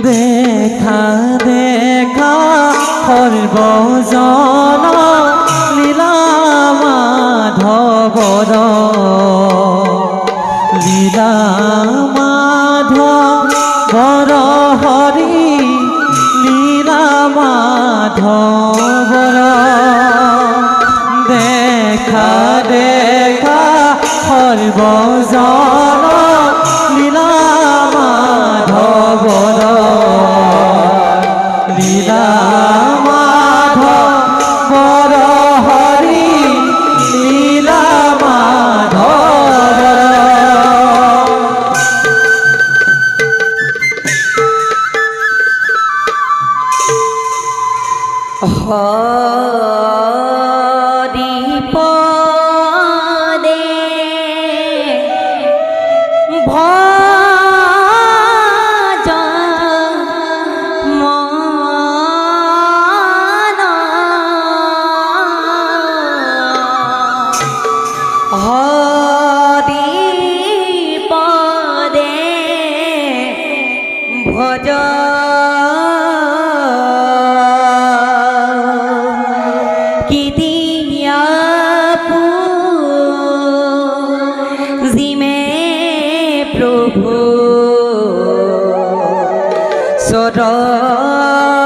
দেখা দেখা সৰ্বজন লীলা মাধৱৰ লীলা মাধৱৰ হৰি লীলা মাধৱৰ দেখা দেখা সৰ্বজন লীলা মাধৱৰ লীলা মাধৱৰ হৰি লীলা মাধৱৰ হৰি পদে ভজ মন হৰি পদে ভজ কি দিয়া জিমে প্ৰভু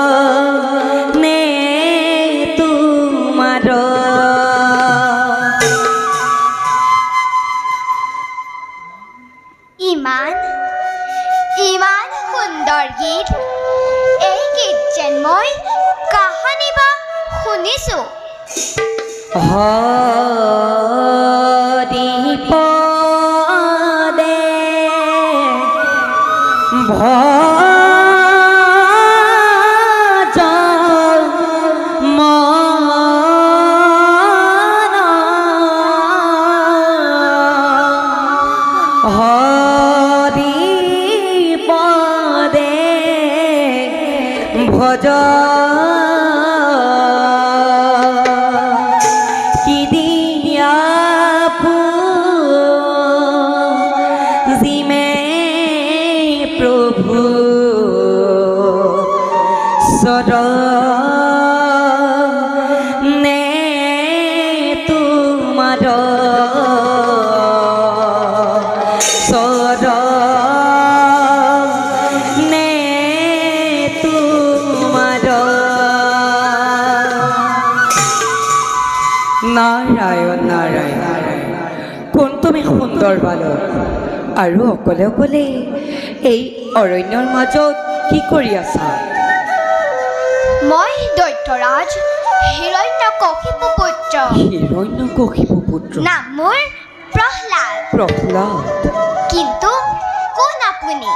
চৰণে তোমাৰ ইমান ইমান সুন্দৰ গীত এই গীত যেন মই কাহানি বা শুনিছোঁ হৰি পদে ভজ মন হৰি পদে ভজ কি দিয়া জিমে প্ৰভু চৰণে তোমাৰ চৰণে তোমাৰ নাৰায়ণ নাৰায়ণ কোন তুমি সুন্দৰ বালক আৰু অকলে অকলে এই অৰণ্যৰ মাজত কি কৰি আছা? মই দৈত্যৰাজ হিৰণ্যকশিপু পুত্ৰ হিৰণ্যকশিপু পুত্ৰ নাম মোৰ প্ৰহ্লাদ প্ৰহ্লাদ কিন্তু কোন আপুনি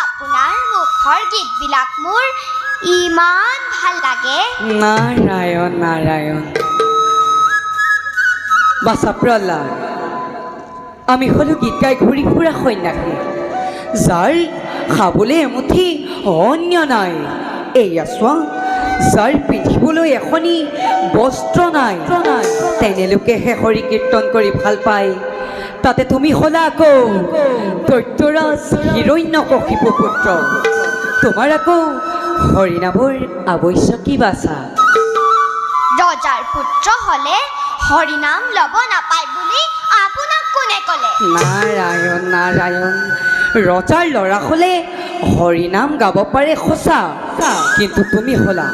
আপোনাৰ মুখৰ গীতবিলাক মোৰ ইমান ভাল লাগে নাৰায়ণ নাৰায়ণ বাছা প্ৰহ্লাদ আমি হলো গীত গাই ঘূৰি ফুৰা সন্যাসী যাৰ খাবলৈ এমুঠি অন্য নাই এয়া চোৱা যাৰ পিন্ধিবলৈ এখনি বস্ত্ৰ নাই তেনেলোকেহে হৰি কীৰ্তন কৰি ভাল পায় তাতে তুমি হলা আকৌ দৈত্যৰাজ হিৰণ্যকশিপু পুত্ৰ তোমাৰ আকৌ হৰিনামৰ আৱশ্যকী বাছা ৰজাৰ পুত্ৰ হলে হৰিনাম ল'ব নাপায় বুলি আপোনাক কোনে ক'লে নাৰায়ণ নাৰায়ণ ৰজাৰ ল'ৰা হ'লে হৰিনাম গাব পাৰে সঁচা কিন্তু তুমি হলা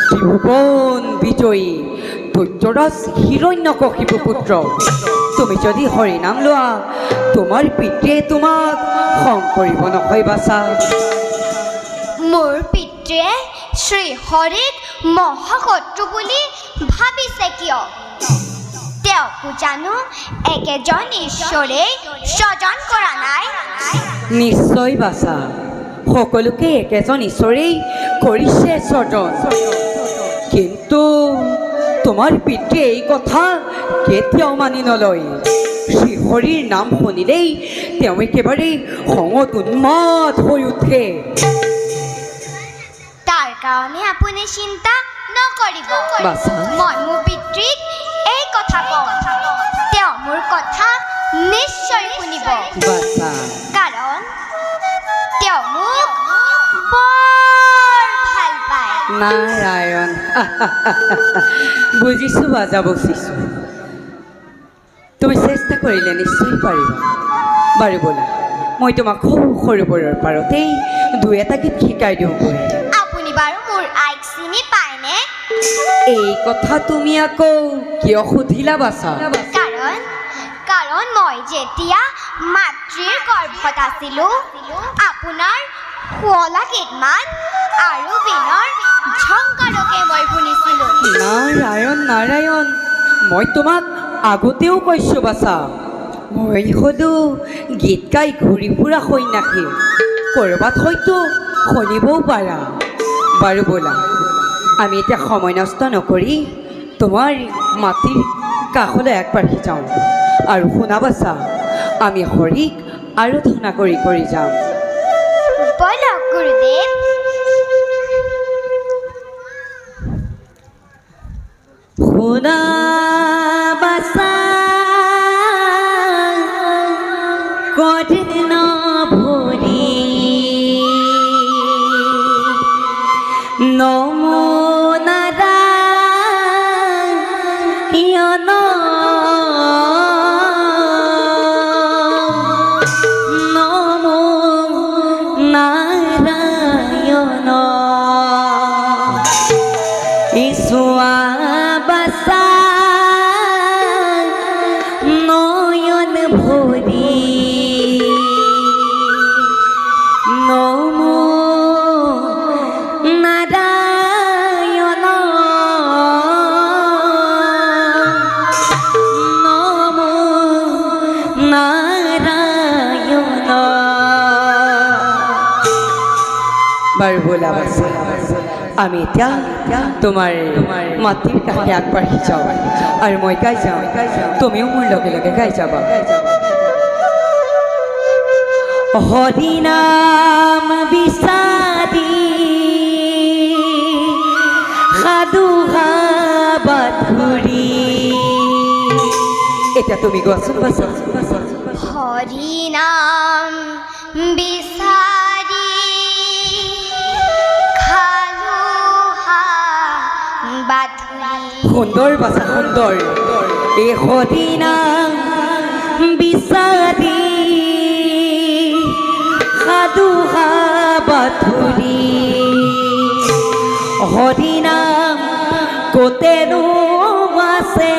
ত্ৰিভুৱন বিজয়ী দৈত্যৰাজ হিৰণ্যকশিপু পুত্ৰ তুমি যদি হৰিনাম লোৱা তোমাৰ পিতৃয়ে তোমাক খং কৰিব নহয় বাছা মোৰ পিতৃয়ে শ্ৰী হৰিক মহাশত্ৰু বুলি ভাবিছে কিয় তেওঁকো জানো একেজন ঈশ্বৰে স্বজন কৰা নাই নিশ্চয় বাছা সকলোকে একেজন ঈশ্বৰেই কৰিছে স্বজন কিন্তু তোমাৰ পিতৃয়ে এই কথা কেতিয়াও মানি নলয় শ্ৰীহৰিৰ নাম শুনিলেই তেওঁ একেবাৰে খঙত উন্মাদ হৈ উঠে। তাৰ কাৰণে আপুনি চিন্তা নকৰিব। বাছা। মই মোৰ পিতৃক এই কথা কওঁ, তেওঁ মোৰ কথা নিশ্চয় শুনিব। বাছা, কাৰণ তেওঁ মোক বৰ ভাল পায়। নাৰায়ণ বুজিছোঁ বাজা, বুজিছোঁ। তুমি চেষ্টা কৰিলে নিশ্চয় পাৰিবা। বাৰু ব'লা, মই তোমাক সৰুবোৰৰ পাৰতেই দুই এটা গীত শিকাই দিওঁ। আপুনি বাৰু মোৰ আইক চিনি পায়নে? এই কথা তুমি আকৌ কিয় সুধিলা বাছা? কাৰণ মই যেতিয়া মাতৃৰ গৰ্ভত আছিলোঁ, আপোনাৰ শুৱলা কেইটামান আৰু বীণৰ ঝংকাৰকে মই শুনিছিলোঁ। নাৰায়ণ নাৰায়ণ, মই তোমাক আগতেও কৈছোঁ বাছা, মই হ'লো গীত গাই ঘূৰি ফুৰা সন্যাসী, ক'ৰবাত হয়তো শুনিবও পাৰা। বাৰু ব'লা, আমি এতিয়া সময় নষ্ট নকৰি তোমাৰ মাটিৰ কাষলৈ আগবাঢ়ি যাওঁ আৰু শুনা বাছা, আমি হৰিক আৰাধনা কৰি কৰি যাম। ব'লক গুৰুদেৱ। শুনা বাছা কঠিন ভৰি নমো নাৰায়ণ নমো নাৰায়ণ ঈশ্বৰ বাছা নয়ন ভৰি নমো নাৰায়ণ নমো নাৰায়ণ। বাৰু ব'লা বাছা, আমি এতিয়া তোমাৰ মাটিৰ কাষে আগবাঢ়ি যাওঁ আৰু মই গাই যাওঁ, তুমিও মোৰ লগে লগে গাই যাবা। হৰি নাম বিচাৰি সাধু বাধুৰি। এতিয়া তুমি গোৱাচোন বাছা। হৰি নাম বিচাৰি খালো বাধুৰি। সুন্দৰ বাছা, সুন্দৰ। এই হৰি নাম বিচাৰি সাধু বাধুৰি। হৰি নাম ক'তেনো আছে,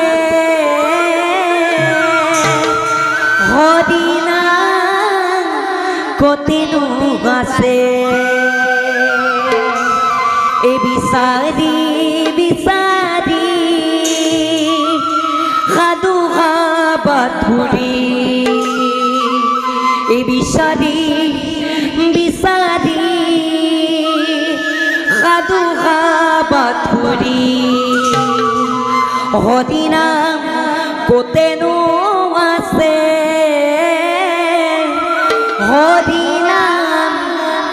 হৰি নাম ক'তেনো আছে। এই বিচাৰি বিচাৰি সাধু বাধুৰি। এই বিচাৰি বিচাৰি সাধু বাধুৰি। হৰি নাম ক'তেনো আছে, হৰি নাম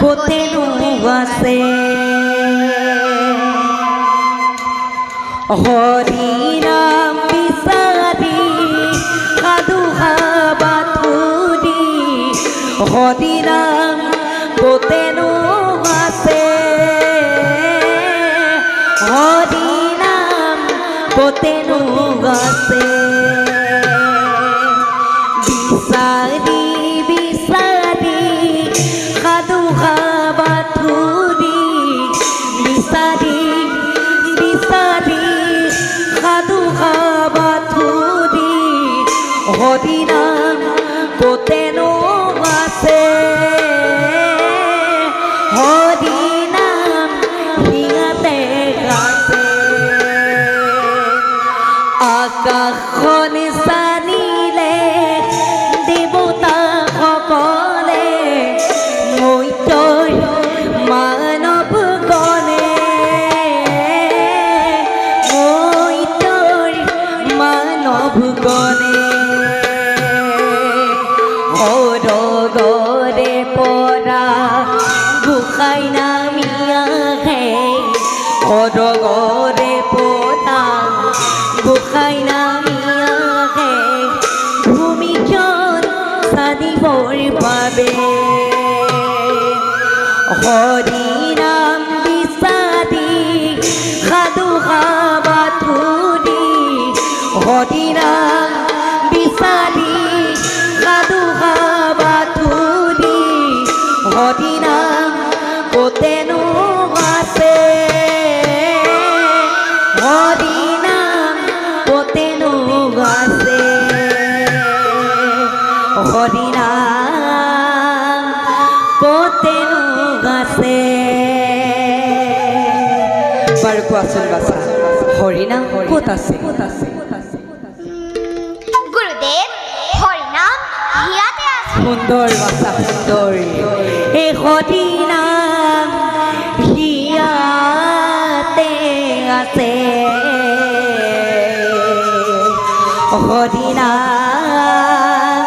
ক'তেনো আছে। হৰি নাম বিচাৰি সাধু বাধুৰি। হৰি নাম ক'তেনো আছে, হৰি নাম ক'তেনো আছে। বিচাৰি বিচাৰি সাধু বাধুৰি। বিচাৰি বিচাৰি সাধু বাধুৰি। হৰি নাম ক'তেনো আছে, হৰি নাম হিয়াতে আছে। আকাশখন চানিলে দেৱতা সকলে মৈতৰ মানৱ গণে, মৈতৰ মানৱ গণে। পৰা গোসাই নামি আহে সৰগৰে পৰা গোসাই নামি আহে ভূমিখন চানিবৰ বাবে হৰি নাম বিচাৰি সাধু সাবাথুৰি হৰি নাম বিচাৰি সাধু সাবাথুৰি হৰি নাম ক'তেনো আছে হৰি নাম ক'তেনো আছে হৰি নাম ক'তেনো আছে বাৰু কোৱাচোন বাছা হৰিনাম ক'ত আছে গুৰুদেৱ হৰিনাম ইয়াতে আছে সুন্দৰ বাছা সুন্দৰ এই হৰি নাম হিয়াতে আছে হৰি নাম